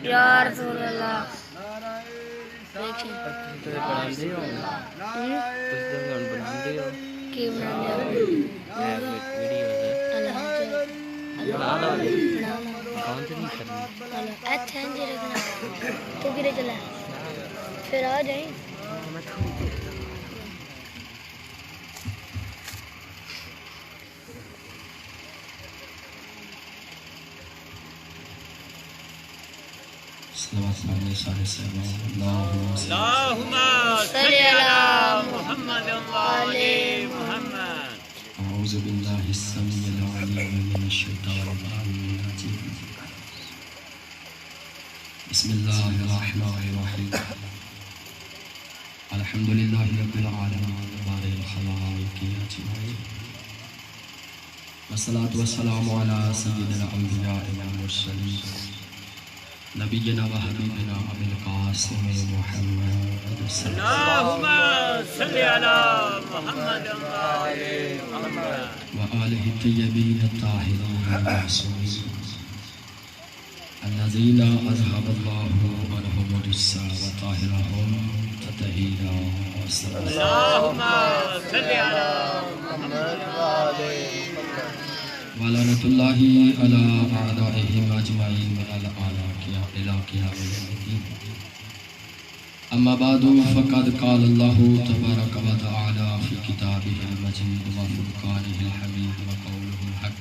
یا رسول اللہ دیکھیں کی تو گرے چلا پھر آ جائیں اللہم صلی علی محمد وعلی محمد. اعوذ باللہ السمیع العلیم من الشیطان الرجیم. بسم اللہ الرحمن الرحیم. الحمدللہ رب العالمین بارئ الخلائق اجمعین. والصلاة والسلام علی سید الانبیاء والمرسلین نبینا و حبیبنا ابی القاسم محمد صلی اللہم صلی علی محمد وعلی محمد و آلہ الطیبین الطاہرین المعصومین الذین اذهب اللہ عنہم الرجس وطہرہم تطہیرا. اللہم صلی علی محمد وعلی ولعنۃ اللہ علی اعدائہم اجمعین من العلاقیہ الی قیام الدین. اما بعد فقد قال اللہ تبارک و تعالی فی کتابہ المجید و فرقانہ الحمید و قولہ الحق.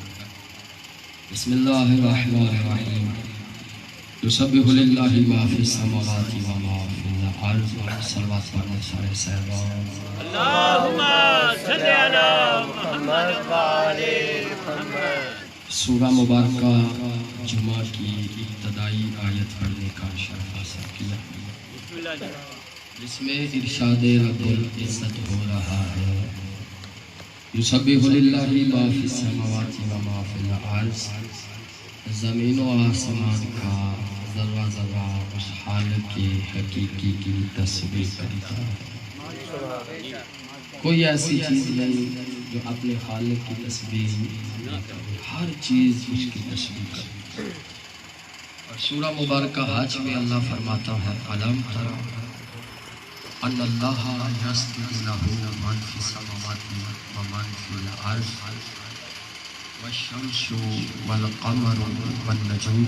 بسم اللہ الرحمن الرحیم. یسبح للہ ما فی السماوات و ما فی الارض. صلوات پڑھنے سارے صحابہ. اللہم صلی علی محمد وعلی محمد. سورہ مبارکہ جمعہ کی ابتدائی آیت پڑھنے کا شرف حاصل کیا جس میں ارشاد رب العزت ہو رہا ہے یسبح للہ ما فی السماوات و ما فی الارض. زمین و آسمان کا ذرہ ذرہ اس خالق کے حقیقی کی تسبیح کرتا ہے. کوئی ایسی چیز نہیں جو اپنے خالق کی تسبیح نہ کرے. ہر چیز اس کی تسبیح کرے. اور سورہ مبارکہ حج میں اللہ فرماتا ہے علم تر ان اللہ یسجد لہ من فی السماوات و من فی الارض والشمس والقمر والنجوم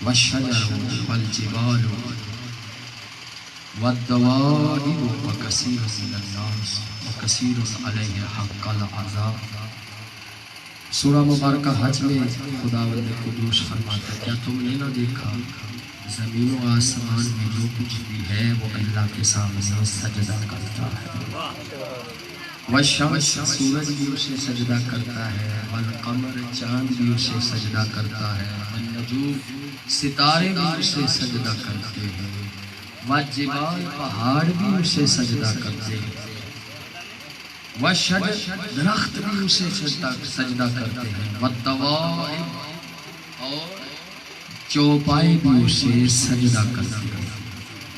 والشجر والجبال والدوائب وکثیر من الناس وکثیر علیہ حق العذاب. سورہ مبارکہ حج میں خداوند قدوس فرماتا ہے کیا تم نے نہ دیکھا زمین و آسمان میں جو کچھ بھی ہے وہ اللہ کے سامنے سجدہ کرتا ہے. والشمس سورج بھی اسے سجدہ کرتا ہے. والقمر چاند بھی اسے سجدہ کرتا ہے. والنجوم ستارے بھی اسے سجدہ کرتے ہیں. والجبال پہاڑ بھی اسے سجدہ کرتے ہیں. والشجر درخت بھی اسے سجدہ کرتے ہیں. والدوائب اور چوپائے بھی اسے سجدہ کرتے ہیں.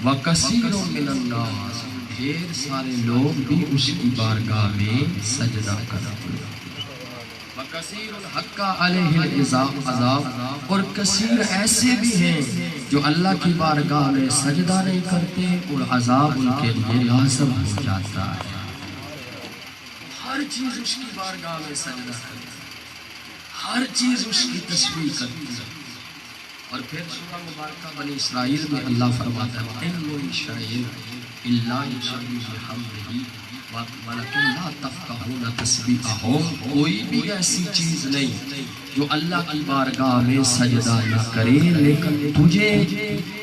وکثیر من الناس ڈھیر سارے لوگ بھی اس کی بارگاہ میں سجدہ کرتے ہیں. وکثیر حق علیہ العذاب اور کثیر ایسے بھی ہیں جو اللہ کی بارگاہ میں سجدہ نہیں کرتے اور عذاب ان کے لیے لازم ہو جاتا ہے. ہر چیز اس کی بارگاہ میں سجدہ کرتی ہے. ہر چیز اس کی تسبیح کرتی ہے. اور پھر سورہ مبارکہ بنی اسرائیل میں اللہ فرماتا ہے ان شیء الا یسبح بحمدہ ولکن لا تفقہون تسبیحہم. کوئی بھی ایسی چیز نہیں جو اللہ کی بارگاہ میں سجدہ نہ کرے لیکن تجھے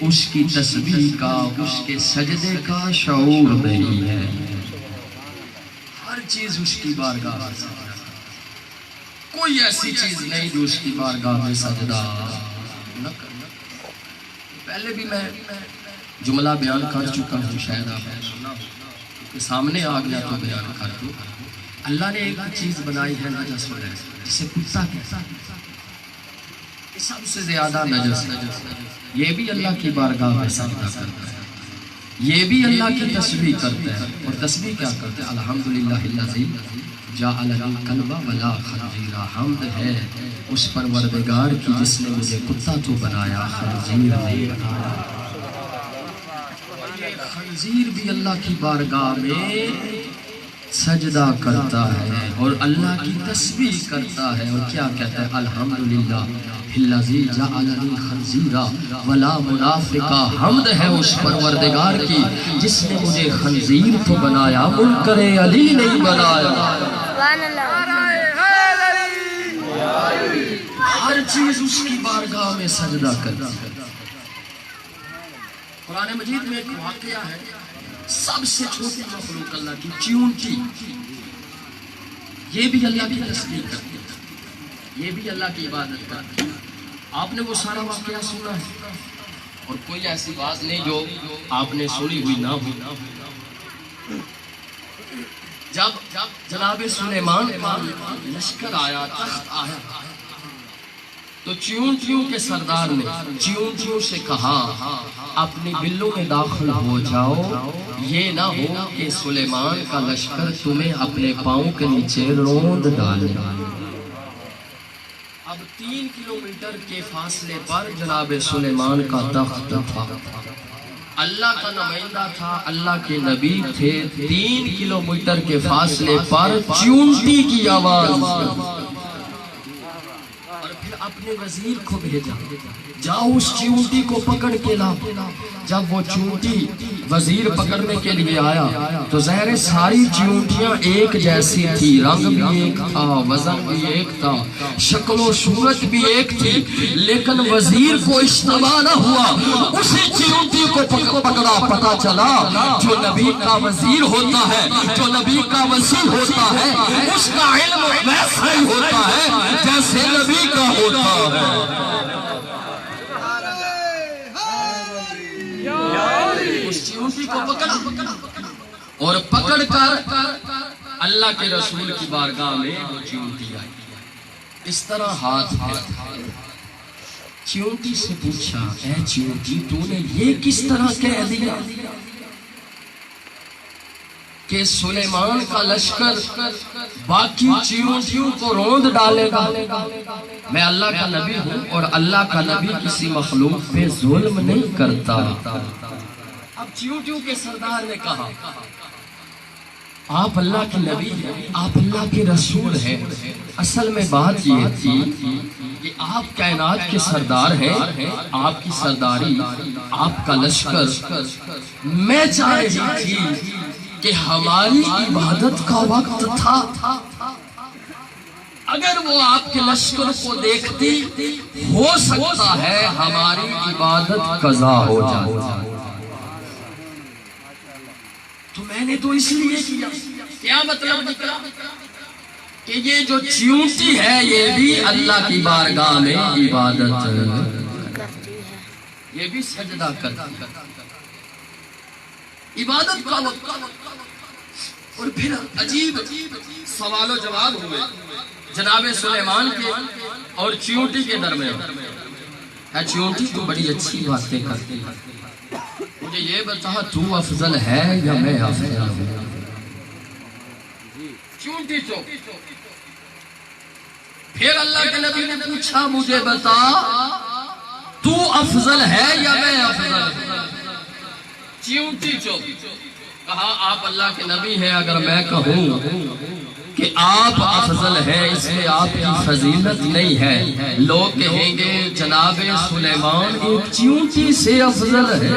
اس کی تسبیح کا اس کے سجدے کا شعور نہیں ہے. ہر چیز اس کی بارگاہ میں سجدہ. کوئی ایسی چیز نہیں جو اس کی بارگاہ میں سجدہ نہ کرنا. پہلے بھی میں جملہ بیان کر چکا ہوں شاید آپ نے سنا کہ سامنے آ گیا تو بیان کر دوں. اللہ نے ایک چیز بنائی ہے نجس و نیز جسے کتا کہتا ہے. سب سے زیادہ نجس یہ بھی اللہ کی بارگاہ میں سجدہ کرتا ہے. یہ بھی اللہ کی تسبیح کرتا ہے. اور تسبیح کیا کرتا ہے الحمدللہ الذی جعلنی کلبا ولا خنزیرا، حمد ہے اس پروردگار کی جس نے مجھے کتا تو بنایا، خنزیر نہیں بنایا۔ خنزیر بھی اللہ کی بارگاہ میں سجدہ کرتا ہے اور اللہ کی تسبیح کرتا ہے، اور کیا کہتا ہے؟ الحمدللہ الذی جعلنی خنزیرا ولا منافقا، حمد ہے اس پروردگار کی جس نے مجھے خنزیر تو بنایا، منکر علی نہیں بنایا۔ ہر چیز اس کی بارگاہ میں سجدہ کرتی ہے۔ قرآن مجید میں ایک واقعہ ہے، سب سے چھوٹی مخلوق اللہ کی چیونٹی، یہ بھی اللہ کی تسبیح کرتی ہے، یہ بھی اللہ کی عبادت کرتی ہے۔ آپ نے وہ سارا واقعہ سنا ہے اور کوئی ایسی بات نہیں جو آپ نے سنی ہوئی نہ ہو۔ جب جناب سلیمان کا لشکر آیا، تخت آیا، تو چیونٹیوں کے سردار نے چیونٹیوں سے کہا اپنی بلوں میں داخل ہو جاؤ، یہ نہ ہو کہ سلیمان کا لشکر تمہیں اپنے پاؤں کے نیچے روند ڈالے۔ اب 3 کلومیٹر کے فاصلے پر جناب سلیمان کا تخت تھا، اللہ کا نمائندہ تھا، اللہ کے نبی تھے۔ 3 کلومیٹر کے فاصلے پر چیونٹی کی آواز، اپنے وزیر کو بھیجا، جاؤ اس چیونٹی کو پکڑ کے لاؤ۔ جب وہ چیونٹی وزیر پکڑنے کے لیے آیا تو ظاہر ساری چیونٹیاں ایک جیسی تھی، رنگ بھی ایک تھا، وزن بھی ایک تھا، شکل و صورت بھی ایک تھی، لیکن وزیر کو اشتباہ نہ ہوا، اسی چیونٹی کو پکڑا، پتہ چلا جو نبی کا وزیر ہوتا ہے، جو نبی کا وزیر ہوتا ہے، اس کا علم ویسا ہی ہوتا ہے جیسے نبی کا ہوتا ہے۔ اس چیونٹی کو پکڑا اور پکڑ کر اللہ کے رسول کی بارگاہ میں وہ چیونٹی آئی، اس طرح ہاتھ ہے۔ چیونٹی سے پوچھا، اے چیونٹی تو نے یہ کس طرح کہہ دیا کہ سلیمان کا لشکر باقی چیونٹیوں کو روند ڈالے گا؟ میں اللہ کا نبی ہوں اور اللہ کا نبی کسی مخلوق پہ ظلم نہیں کرتا۔ اب چیونٹیوں کے سردار نے کہا آپ اللہ کے نبی ہیں، آپ اللہ کے رسول ہیں، اصل میں بات یہ تھی کہ آپ کائنات کے سردار ہیں، آپ کی سرداری، آپ کا لشکر، میں چاہ رہی تھی کہ ہماری عبادت کا وقت تھا، اگر وہ آپ کے لشکر کو دیکھتی ہو سکتا ہے ہماری عبادت قضا ہو جائے۔ تو میں نے تو اس لیے کیا، کیا مطلب نکلا کہ یہ جو چیونٹی ہے یہ بھی اللہ کی بارگاہ میں عبادت کرتی ہے، یہ بھی سجدہ کرتی ہے، عبادت کا وقت۔ اور پھر عجیب سوال و جواب ہوئے جناب سلیمان کے اور چیونٹی کے درمیان۔ چیونٹی تو بڑی اچھی باتیں کرتی ہے، مجھے یہ بتا تو افضل ہے یا میں افضل ہوں؟ چیونٹی تو پھر اللہ کے نبی نے پوچھا مجھے بتا تو افضل ہے یا میں افضل ہوں؟ چیونٹی چپ، کہا آپ اللہ کے نبی ہیں، اگر میں کہوں کہ آپ افضل ہیں اس میں آپ کی فضیلت نہیں ہے، لوگ کہیں گے جناب سلیمان ایک چیونٹی سے افضل ہے۔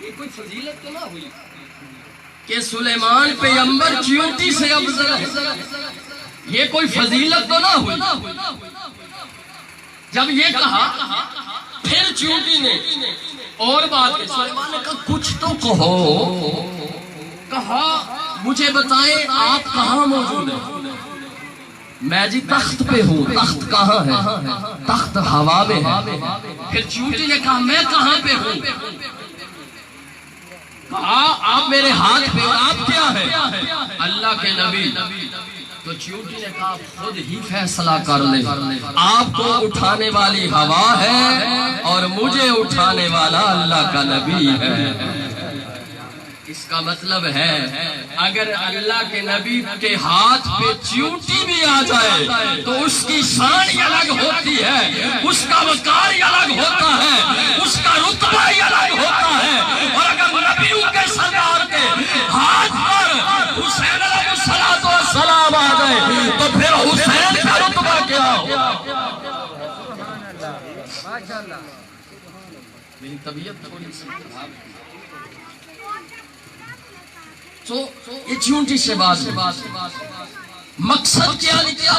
یہ کوئی فضیلت تو نہ ہوئی کہ سلیمان پیغمبر چیونٹی سے افضل ہے، یہ کوئی فضیلت تو نہ ہوئی۔ جب یہ کہا پھر چیونٹی نے اور بات کی، سلیمان نے کہا کچھ تو کہو، کہا مجھے بتائیں آپ کہاں موجود ہیں؟ میں جی تخت پہ ہوں۔ تخت کہاں ہے؟ تخت ہوا میں ہے۔ پھر چیونٹی نے کہا میں کہاں پہ ہوں؟ کہا آپ میرے ہاتھ پہ، آپ کیا ہے؟ اللہ کے نبی۔ تو چیونٹی نے کہا خود ہی فیصلہ کر لے، آپ کو اٹھانے والی ہوا ہے اور مجھے اٹھانے والا اللہ کا نبی ہے۔ اس کا مطلب ہے اگر اللہ کے نبی کے ہاتھ پہ چیونٹی بھی آ جائے تو اس کی شان ہی الگ ہوتی ہے، اس کا وقار ہی الگ ہوتا ہے، اس کا رتبہ ہی الگ ہوتا ہے۔ اور اگر نبیوں کے سردار کے ہاتھ پر حسین علیہ السلام آ گئے تو پھر حسین کا رتبہ کیا ہو؟ میری طبیعت تھوڑی سی خراب ہے، تو یہ چیونٹی سے بات مقصد کیا نکلا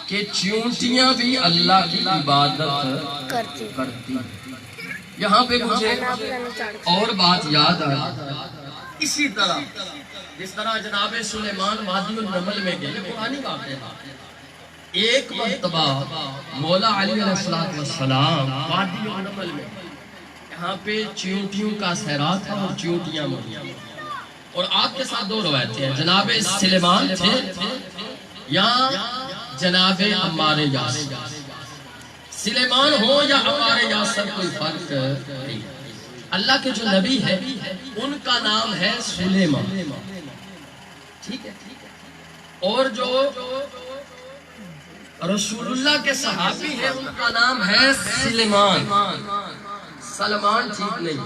کہ چیونٹیاں بھی اللہ کی عبادت کرتی۔ یہاں پہ مجھے اور بات یاد آئی، اسی طرح جس طرح جناب سلیمان وادی النمل میں گئے، قرآنی بات ہے، ایک مرتبہ مولا علی علیہ السلام وادی النمل میں یہاں پہ چیونٹیوں کا صحرا تھا اور چیونٹیاں موجود، اور آپ کے ساتھ دو روایتیں ہیں، جناب سلیمان تھے یا جناب عمار یاسر، سلیمان ہو یا عمار یاسر کوئی فرق نہیں، اللہ کے جو نبی ہے ان کا نام ہے سلیمان، ٹھیک ہے، اور جو رسول اللہ کے صحابی ہیں ان کا نام ہے سلیمان، سلمان ٹھیک نہیں،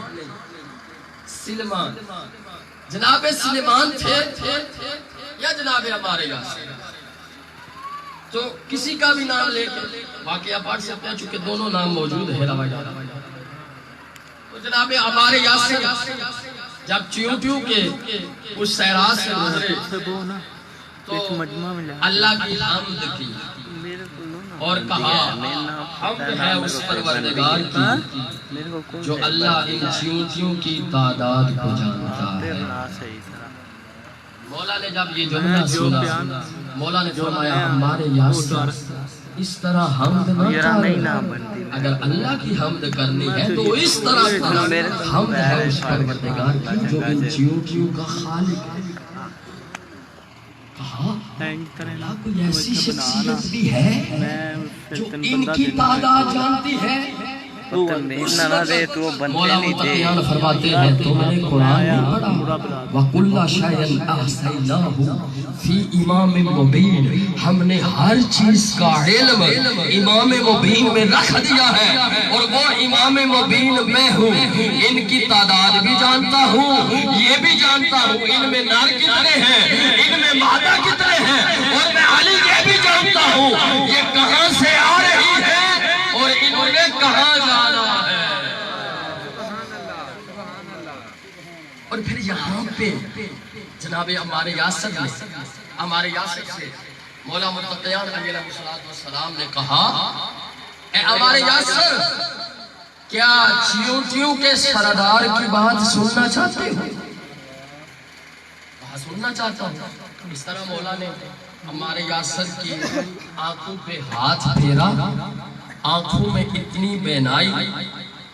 سلیمان، جناب سلیمان تھے یا جناب عمار یاسر، تو کسی کا بھی نام لے کے واقعہ پڑھ سکتے ہیں چونکہ دونوں نام موجود ہے روایات۔ تو جناب عمار یاسر جب چیونٹیوں کے اس صحرا سے گزرے تو اللہ کی حمد کی اور کہا حمد ہے اس پروردگار کی جو اللہ ان چیونٹیوں کی تعداد کو جانتا ہے۔ مولا نے جب یہ جملہ سنا، مولا نے فرمایا ہمارے یاسر اس طرح حمد نہ کر، اگر اللہ کی حمد کرنی ہے تو اس طرح حمد ہے اس پروردگار کی جو ان چیونٹیوں کا خالق ہے۔ کہا اللہ کوئی ایسی شخصیت بھی ہے جو ان کی تعداد جانتی ہے؟ مولا متقیان فرماتے ہیں تو میں نے قرآن میں پڑھا وَكُلَّ شَيْءٍ أَحْصَيْنَاهُ فِي إِمَامٍ مُبِينٍ، ہم نے ہر چیز کا علم امام مبین میں رکھ دیا ہے، اور وہ امام مبین میں ہوں، ان کی تعداد بھی جانتا ہوں، یہ بھی جانتا ہوں ان میں نر کتنے ہیں، ان میں مادہ کتنے ہیں، اور میں علی یہ بھی جانتا ہوں یہ کہاں سے آ رہی ہے اور انہوں نے کہاں جانا ہے۔ اور پھر یہاں پہ جناب عمار یاسر سے مولا متقیان علیہ السلام نے کہا اے عمار یاسر کیا چیونٹیوں کے سردار کی بات سننا چاہتے ہو؟ کہا سننا چاہتا ہوں۔ اس طرح مولا نے عمار یاسر کی آنکھوں پہ ہاتھ پھیرا، آنکھوں میں اتنی بینائی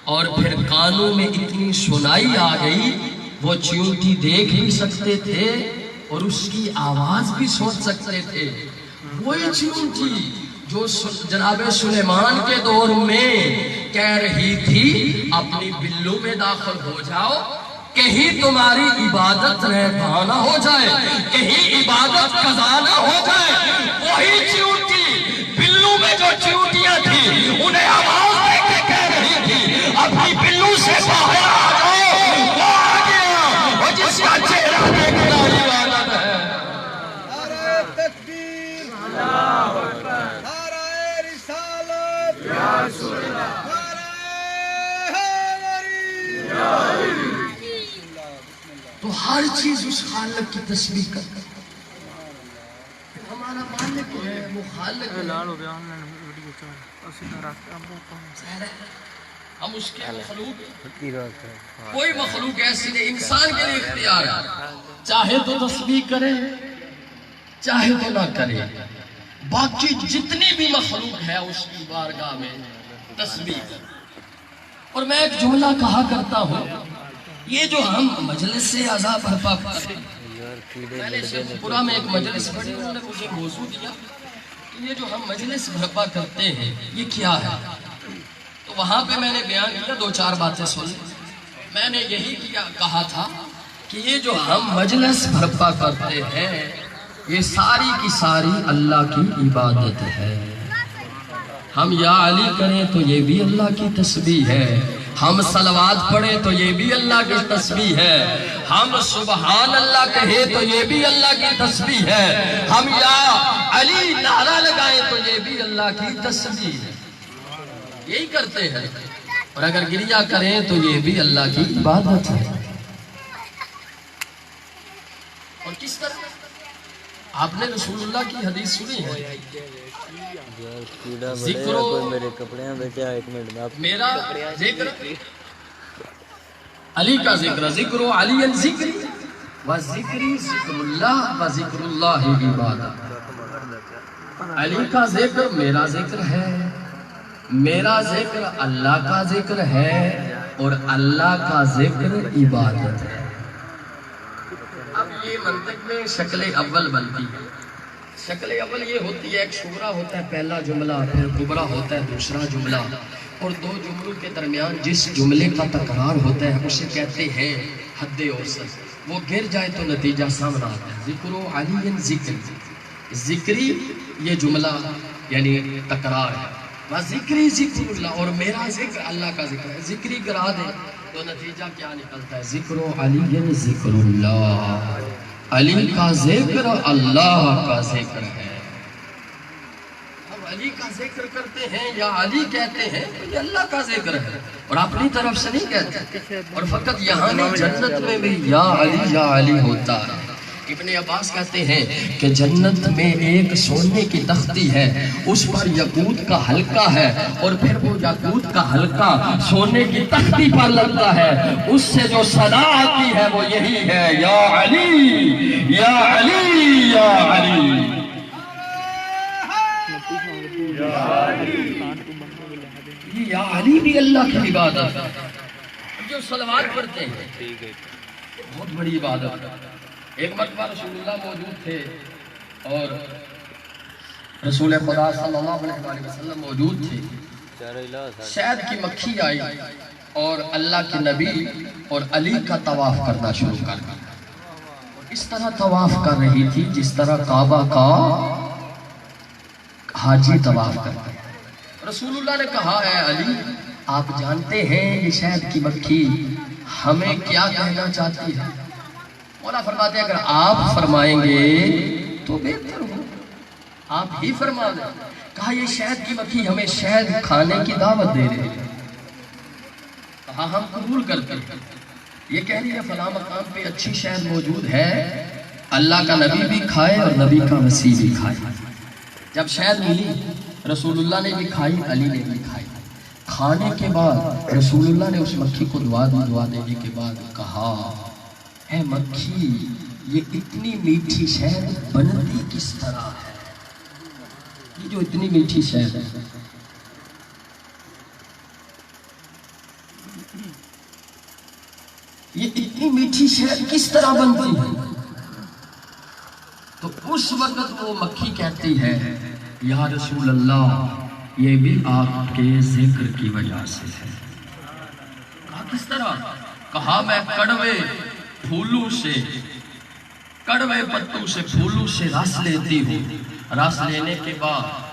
اور پھر کانوں میں اتنی سنائی آ گئی، وہ چیونٹی دیکھ بھی سکتے تھے اور اس کی آواز بھی سن سکتے تھے۔ وہی چیونٹی جو جناب سلیمان کے دور میں کہہ رہی تھی اپنی بلوں میں داخل ہو جاؤ، کہیں تمہاری عبادت رہا نہ ہو جائے، کہیں عبادت قضا نہ ہو جائے، وہی چیونٹی بلوں میں جو چیونٹیاں تھیں انہیں آواز دے کے کہہ رہی تھی اپنی بلوں سے باہر آ جاؤ، وہ آ گیا، اور جس کا چہرہ دیکھنا عبادت ہے۔ نعرہ تکبیر، اللہ اکبر، نعرہ رسالت، یا رسول اللہ، نعرہ حیدری، یا علی۔ تو ہر چیز اس خالق کی تسبیح کرتا ہے۔ ہمارا مالک ہے، وہ خالق ہے، ہم اس کے مخلوق ہیں۔ کوئی مخلوق ایسی نہیں، انسان کے لیے اختیار ہے، چاہے تو تسبیح کرے چاہے تو نہ کرے، باقی جتنی بھی مخلوق ہے اس کی بارگاہ میں تسبیح کرے۔ اور میں ایک جملہ کہا کرتا ہوں، یہ جو ہم مجلس سے اعضاء برپا کرتے ہیں، میں نے شیخ پورا میں ایک مجلس پڑھی، انہوں نے مجھے موضوع دیا کہ یہ جو ہم مجلس برپا کرتے ہیں یہ کیا ہے، تو وہاں پہ میں نے بیان کیا، دو چار باتیں سن، میں نے یہی کہا تھا کہ یہ جو ہم مجلس برپا کرتے ہیں یہ ساری کی ساری اللہ کی عبادت ہے. ہم یا علی کریں تو یہ بھی اللہ کی تسبیح ہے، ہم صلوات پڑھیں تو یہ بھی اللہ کی تسبیح ہے، ہم سبحان اللہ کہیں تو یہ بھی اللہ کی تسبیح ہے، ہم یا علی نعرہ لگائیں تو یہ بھی اللہ کی تسبیح ہے. یہی کرتے ہیں. اور اگر گریہ کریں تو یہ بھی اللہ کی عبادت ہے. اور کس طرح آپ نے رسول اللہ کی حدیث سنی ہے، میرا ذکر علی کا ذکر، ذکر علی ذکر و ذکری ذکر اللہ و ذکر اللہ عبادت. علی کا ذکر میرا ذکر ہے، میرا ذکر اللہ کا ذکر ہے، اور اللہ کا ذکر عبادت ہے. اب یہ منطق میں شکل اول بنتی ہے. شکل اول یہ ہوتی ہے، ایک شورا ہوتا ہے پہلا جملہ، پھر کبرا ہوتا ہے دوسرا جملہ، اور دو جملوں کے درمیان جس جملے کا تکرار ہوتا ہے اسے کہتے ہیں حد اوسط. وہ گر جائے تو نتیجہ سامنے آتا ہے. ذکر علی ذکر، ذکری یہ جملہ یعنی تکرار ہے، وہ ذکری ذکر اللہ، اور میرا ذکر اللہ کا ذکر ہے. ذکری گرا دے تو نتیجہ کیا نکلتا ہے؟ ذکر علی ذکر اللہ، علی کا ذکر اللہ کا ذکر ہے. ہم علی کا ذکر کرتے ہیں یا علی کہتے ہیں تو یہ اللہ کا ذکر ہے، اور اپنی طرف سے نہیں کہتے. اور فقط یہاں نہیں، جنت میں بھی یا علی ہوتا ہے. ابن عباس کہتے ہیں کہ جنت میں ایک سونے کی تختی ہے، اس پر یاقوت کا حلقہ ہے، اور پھر وہ یاقوت کا حلقہ سونے کی تختی پر لگتا ہے. اس سے جو صدا آتی ہے وہ یہی ہے، یا علی یا علی یا علی. یا علی بھی اللہ کی عبادت ہے. جو صلوات پڑھتے ہیں بہت بڑی عبادت ہے. ایک مرتبہ رسول اللہ موجود تھے اور رسول خدا صلی اللہ علیہ وسلم موجود تھے. شہد کی مکھی آئی اور اللہ کے نبی اور علی کا طواف کرنا شروع کر دیا. اس طرح طواف کر رہی تھی جس طرح کعبہ کا حاجی طواف کرتا ہے. رسول اللہ نے کہا، اے علی آپ جانتے ہیں یہ شہد کی مکھی ہمیں کیا کہنا چاہتی ہے؟ مولا فرماتے ہیں اگر آپ فرمائیں گے تو بہتر ہو، آپ ہی فرما دیں. کہا یہ شہد کی مکھی ہمیں شہد کھانے کی دعوت دے رہی ہے. کہا ہم قبول کرتے ہیں. یہ کہہ رہی ہے فلاں مقام پہ اچھی شہد موجود ہے، اللہ کا نبی بھی کھائے اور نبی کا مسیح بھی کھائے. جب شہد ملی رسول اللہ نے بھی کھائی، علی نے بھی کھائی. کھانے کے بعد رسول اللہ نے اس مکھی کو دعا دینے کے بعد کہا، اے مکھی یہ اتنی میٹھی شہد بنتی کس طرح ہے؟ یہ جو اتنی میٹھی شہد ہے یہ اتنی میٹھی شہد کس طرح بنتی ہے؟ تو اس وقت وہ مکھی کہتی ہے، یا رسول اللہ یہ بھی آپ کے ذکر کی وجہ سے ہے. کہا کس طرح؟ کہا میں کڑوے پھولوں سے، کڑوے پتوں سے، پھولوں سے رس لیتی ہوں. رس لینے کے بعد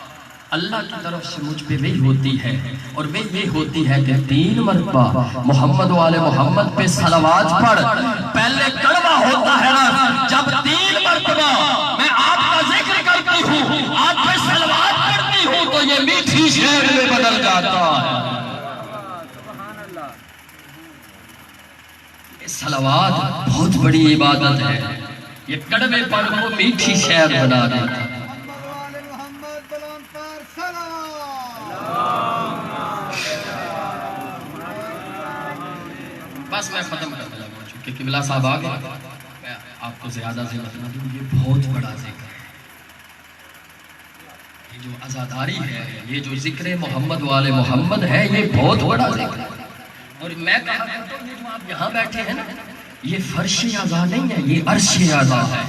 اللہ کی طرف سے مجھ پہ وحی ہوتی ہے، اور وحی یہ ہوتی ہے کہ 3 مرتبہ محمد والے محمد پہ صلوات پڑھ. پہلے کڑوا ہوتا ہے رس، جب 3 مرتبہ میں آپ کا ذکر کرتی ہوں، آپ پہ صلوات پڑھتی ہوں تو یہ میٹھی شہد میں بدل جاتا ہے. صلوات بہت بڑی عبادت ہے. یہ کڑوے پر کو میٹھی شہد بنا دیتا ہے. بس میں ختم کرنے لگا چونکہ قبلہ صاحب آ گئے، میں آپ کو زیادہ سے بتنا دوں. یہ بہت بڑا ذکر ہے. یہ جو عزاداری ہے، یہ جو ذکر محمد والے محمد ہے، یہ بہت بڑا ذکر ہے. اور میں کہا کرتا ہوں یہ جو آپ یہاں بیٹھے ہیں نا، یہ فرش اعضا نہیں ہے، یہ عرش اعضا ہے.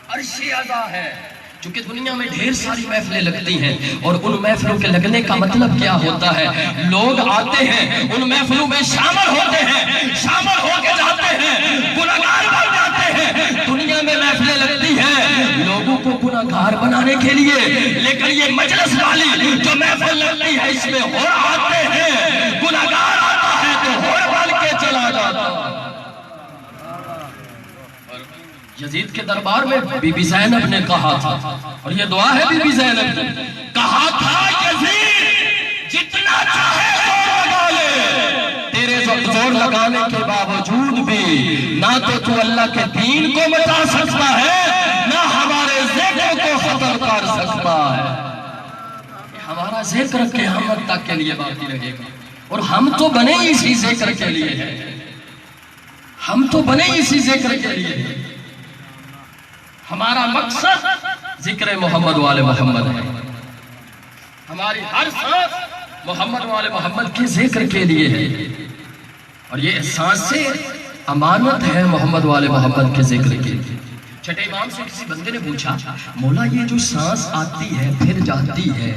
عرش اعضا ہے چونکہ دنیا میں ڈھیر ساری محفلیں لگتی ہیں اور ان محفلوں کے لگنے کا مطلب کیا ہوتا ہے؟ لوگ آتے ہیں ان محفلوں میں شامل ہوتے ہیں، شامل ہو کے جاتے ہیں، گناہگار بن جاتے ہیں۔ دنیا میں محفلیں لگتی ہیں لوگوں کو گناہگار بنانے کے لیے، لیکن یہ مجلس والی جو محفل لگتی ہے اس میں ہور آتے ہیں، گناہگار آتا ہے تو ہور بن کے چلا جاتا ہے۔ یزید کے دربار میں بی بی زینب نے کہا تھا، اور یہ دعا ہے بی بی زینب نے کہا تھا، یزید جتنا چاہے زور لگا لے، تیرے زور لگانے کے باوجود بھی نہ تو اللہ کے دین کو مٹا سکتا ہے، نہ ہمارے ذکر کو ختم کر سکتا ہے۔ ہمارا ذکر قیامت تک کے لیے باقی رہے گا، اور ہم تو بنے اسی ذکر کے لیے ہیں، ہم تو بنے اسی ذکر کے لیے ہیں۔ ہمارا مقصد ذکر محمد والے محمد ہے، ہماری ہر سانس محمد والے محمد کے ذکر کے لیے ہے، اور یہ سانسیں امانت ہے محمد والے محمد کے ذکر کے لیے۔ چھٹے امام سے کسی بندے نے پوچھا، مولا یہ جو سانس آتی ہے پھر جاتی ہے،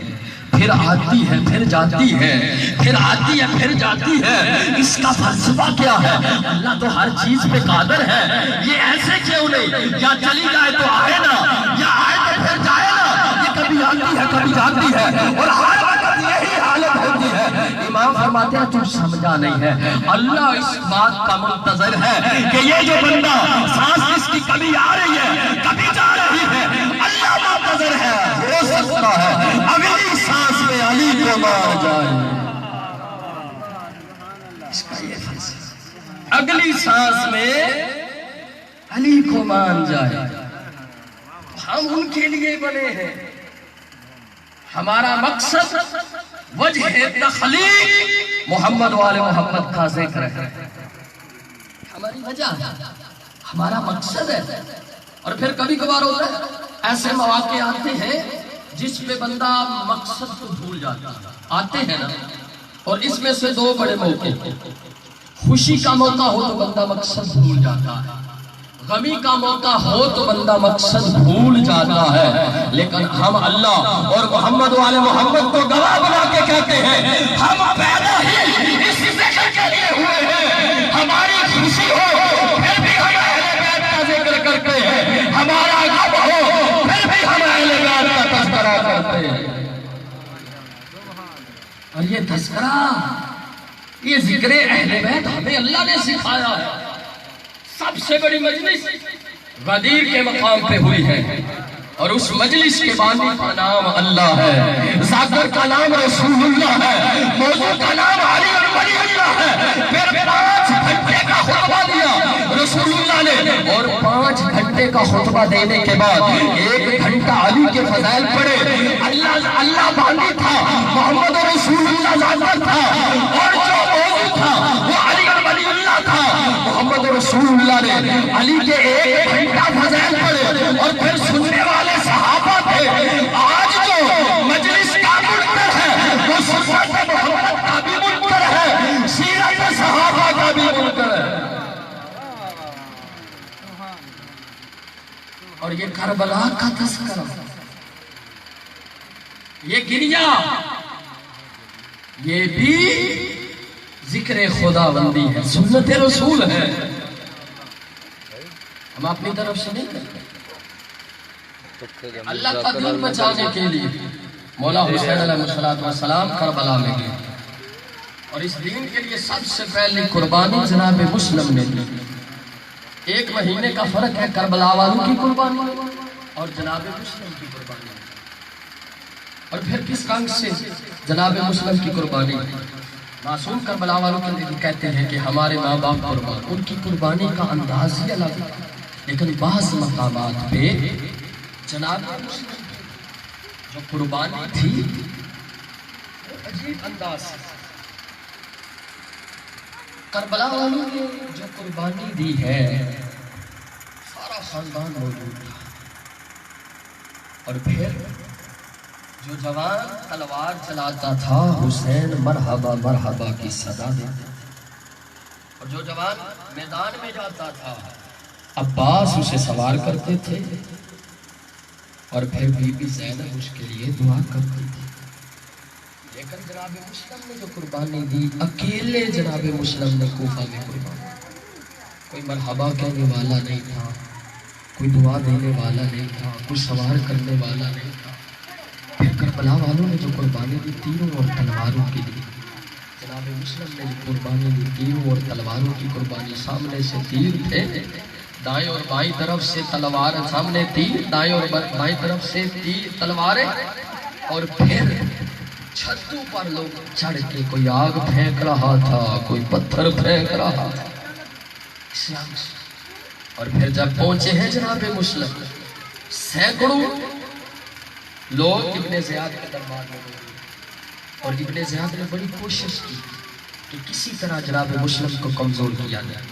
پھر آتی ہے پھر جاتی ہے، پھر آتی ہے پھر جاتی ہے، اس کا فلسفہ کیا ہے؟ اللہ تو ہر چیز پہ قادر ہے، یہ ایسے کیوں نہیں؟ یا چلی جائے تو آئے نا، یا آئے تو پھر جائے نا، یہ کبھی آتی ہے کبھی جاتی ہے، اور ہر وقت یہی حالت ہوتی ہے۔ امام فرماتے ہیں تو سمجھا نہیں ہے، اللہ اس بات کا منتظر ہے کہ یہ جو بندہ سانس اس کی کبھی آ رہی ہے کبھی جا رہی ہے، اللہ منتظر ہے، ہو سکتا ہے اگلی سانس میں علی کو مار جائے۔ اس کا یہ فلسفہ، اگلی سانس میں علی کو مان جائے۔ ہم ان کے لیے بنے ہیں، ہمارا مقصد وجہ تخلیق محمد والے محمد کا ذکر ہے، ہماری وجہ ہمارا مقصد ہے۔ اور پھر کبھی کبھار ہوتا ہے ایسے مواقع آتے ہیں جس پہ بندہ مقصد کو بھول جاتا ہے، آتے ہیں نا، اور اس میں سے دو بڑے موقع، خوشی کا موقع ہو تو بندہ مقصد بھول جاتا ہے، غمی کا موقع ہو تو بندہ مقصد بھول جاتا ہے۔ لیکن ہم اللہ اور محمد والے محمد کو گواہ بنا کے کہتے ہیں، ہم پیدا ہی اس ذکر کے لیے ہوئے ہیں، ہماری خوشی ہو پھر بھی ہم اہل بیت کا ذکر کرتے ہیں، ہمارا غم ہو پھر بھی ہم اہل بیت کا تذکرہ کرتے ہیں۔ اور یہ تذکرہ، یہ ذکر اہل بیت ہمیں اللہ نے سکھایا ہے۔ سب سے بڑی مجلس غدیر کے مقام پہ ہوئی ہے، اور اس مجلس کے بانی کا نام اللہ ہے، ذاکر کا نام رسول اللہ ہے، موضوع کا نام علی ولی اللہ ہے۔ پھر 5 گھنٹے کا خطبہ دیا رسول اللہ نے، اور 5 گھنٹے کا خطبہ دینے کے بعد 1 گھنٹہ علی کے فضائل پڑھے۔ اللہ بانی تھا، محمد رسول اللہ ذاکر تھا، اور جو موضوع تھا وہ علی ولی اللہ تھا۔ محمد رسول اللہ نے علی کے 1 گھنٹہ فضائل پڑھے، اور پھر سننے والے صحابہ تھے۔ آج جو مجلس کا منکر ہے وہ سنت محمد کا بھی منکر ہے، سیرت صحابہ کا بھی منکر ہے۔ اور یہ کربلا کا تذکرہ، یہ گریہ، یہ بھی ذکر خدا بندی ہے، سنت رسول ہے، ہم اپنی طرف سے نہیں کرتے۔ اللہ کا دین بچانے کے لیے مولا حسین علیہ السلام کربلا میں گئے، اور اس دین کے لیے سب سے پہلی قربانی جناب مسلم نے دی۔ 1 مہینے کا فرق ہے کربلا والوں کی قربانی اور جناب مسلم کی قربانی۔ اور پھر کس رنگ سے جناب مسلم کی قربانی؟ معصوم کربلا والوں کے لیے کہتے ہیں کہ ہمارے ماں باپ قربان، ان کی قربانی کا انداز ہی الگ ہے، لیکن بعض مقامات پہ جناب مسلم جو قربانی تھی وہ عجیب انداز سے، کربلا والوں نے جو قربانی دی ہے سارا خاندان موجود تھا، اور پھر جو جوان تلوار چلاتا تھا حسین مرحبا مرحبا کی صدا دیتا، اور جو جوان میدان میں جاتا تھا عباس اسے سوار کرتے تھے، اور پھر بی بی زینب اس کے لیے دعا کرتی تھی. لیکن جناب مسلم نے جو قربانی دی اکیلے جناب مسلم نے کوفہ میں قربانی. کوئی مرحبا کہنے والا نہیں تھا، کوئی دعا دینے والا نہیں تھا، کوئی سوار کرنے والا نہیں تھا. پھر کربلا والوں نے جو قربانی دی تیروں اور تلواروں کی دی. جناب مسلم نے جو قربانی دی تیروں اور تلواروں کی قربانی. سامنے سے تیر تھے، دائیں اور بائیں طرف سے تلوار، سامنے تیر، دائیں اور بائیں طرف سے تیر تلواریں. اور پھر چھتوں پر لوگ چڑھ کے کوئی آگ پھینک رہا تھا، کوئی پتھر پھینک رہا تھا. اور پھر جب پہنچے ہیں جناب مسلم، سینکڑوں لوگ ابن زیاد کے دربار میں گئے اور ابن زیاد نے بڑی کوشش کی کہ کسی طرح جناب مسلم کو کمزور کیا جائے.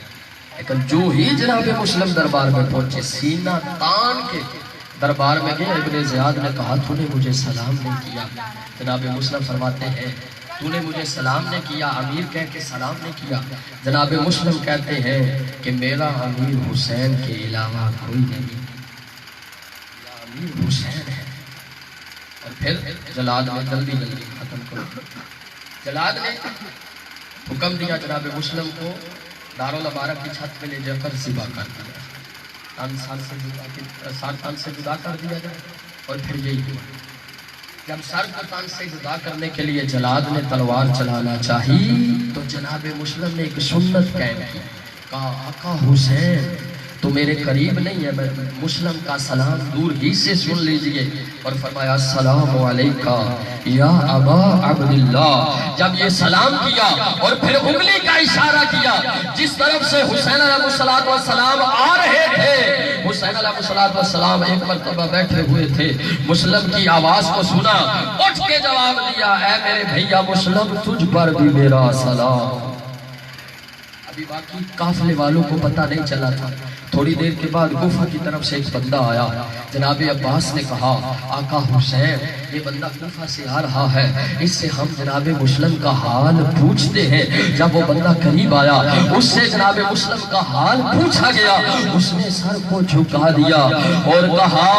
لیکن جو ہی جناب مسلم دربار میں پہنچے، سینہ تان کے دربار میں گئے. ابن زیاد نے کہا تو نے مجھے سلام نہیں کیا. جناب مسلم فرماتے ہیں تو نے مجھے سلام نہیں کیا، امیر کہہ کے سلام نہیں کیا. جناب مسلم کہتے ہیں کہ میرا امیر حسین کے علاوہ کوئی نہیں، میرا امیر حسین ہے. اور پھر جلاد نے جلدی ختم کرو. جلاد نے حکم دیا جناب مسلم کو دارالمبارک کی چھت پہ لے جا کر ذبح کر دیا، تن سے جدا کر دیا جائے. اور پھر یہی ہوا، جب سر کو تن سے جدا کرنے کے لیے جلاد نے تلوار چلانا چاہی تو جناب مسلم نے ایک سنت قائم کی. کہا آقا حسین تو میرے قریب نہیں ہے، میں مسلم کا سلام دور ہی سے سن لیجئے. اور فرمایا السلام علیکہ یا ابا عبداللہ. جب یہ سلام کیا اور پھر انگلی کا اشارہ کیا جس طرف سے حسین علیہ السلام آ رہے تھے. حسین علیہ السلام ایک مرتبہ بیٹھے ہوئے تھے، مسلم کی آواز کو سنا، اٹھ کے جواب دیا اے میرے بھیا مسلم تجھ پر بھی میرا سلام. ابھی باقی قافلے والوں کو پتہ نہیں چلا تھا. تھوڑی دیر کے بعد کوفہ کی طرف سے ایک بندہ آیا. جناب عباس نے کہا آقا حسین یہ بندہ کوفہ سے آ رہا ہے، اس سے ہم جناب مسلم کا حال پوچھتے ہیں. جب وہ بندہ قریب آیا اس سے جناب مسلم کا حال پوچھا گیا. اس نے سر کو جھکا دیا اور کہا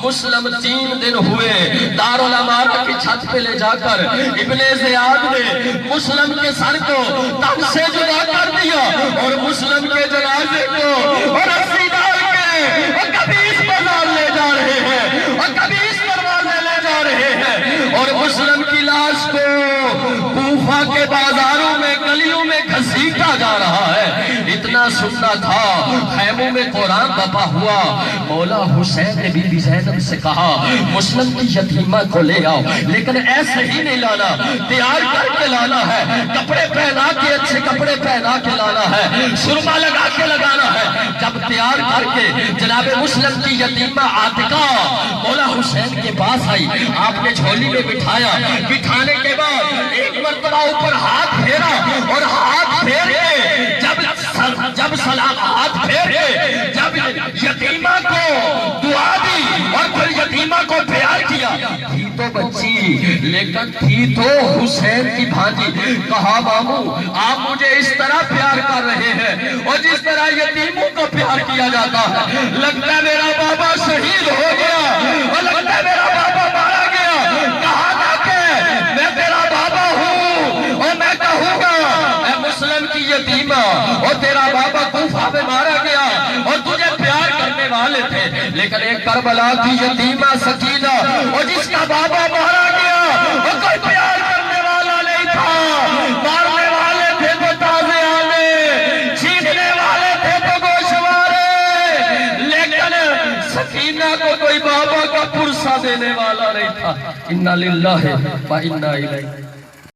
مسلم 3 دن ہوئے دارالمبارک کی چھت پہ لے جا کر ابن زیاد نے مسلم کے سر کو تن سے جدا کر دیا اور مسلم کے جنازے کو اور رسی ڈال کے اور کبھی اس بازار لے جا رہے ہیں اور کبھی اس دروازے لے جا رہے ہیں. اور مسلم کی لاش کو کوفہ کے بازاروں میں گلیوں میں گھسیٹا جا رہا ہے. اتنا سننا تھا خیموں میں قرآن بپا ہوا. مولا حسین نے بی بی زینب سے کہا مسلم کی یتیمہ کو لے آؤ، لیکن ایسے ہی نہیں لانا، تیار کر کے لانا ہے، کپڑے پہنا کے اچھے کپڑے پہنا کے لانا ہے، سرما لگا کے لگانا ہے. جب تیار کر کے جناب مسلم کی یتیمہ عاتقہ مولا حسین کے پاس آئی، آپ نے جھولی میں بٹھایا. بٹھانے کے بعد ایک مرتبہ اوپر ہاتھ پھیرا اور ہاتھ پھیر کے جب سلام ہاتھ پھیر کے جب یتیمہ کو دعا دی اور پھر یتیمہ کو پیار کیا. تھی تو بچی لیکن تھی تو حسین کی بھانجی. کہا مامو آپ مجھے اس طرح پیار کر رہے ہیں اور جس طرح یتیموں کو پیار کیا جاتا ہے، لگتا ہے میرا بابا شہید ہو گیا اور لگتا ہے میرا بابا مارا گیا. کہا نہ کہ میں تیرا بابا ہوں اور میں کہوں گا اے مسلم کی یتیمہ اور تیرا بابا کوفہ میں مارا گیا اور تجھے پیار کرنے والے تھے، لیکن ایک کربلا کی یتیمہ سکینہ اور جس کا بابا مارا گیا اور کوئی پیار کرنے والا نہیں تھا. مارنے والے تھے تو تازے آنے، چھیننے والے تھے تو گوشوارے، لیکن سکینہ کو کوئی بابا کا پرسہ دینے والا نہیں تھا. اِنَّا لِلَّهِ وَإِنَّا إِلَيْهِ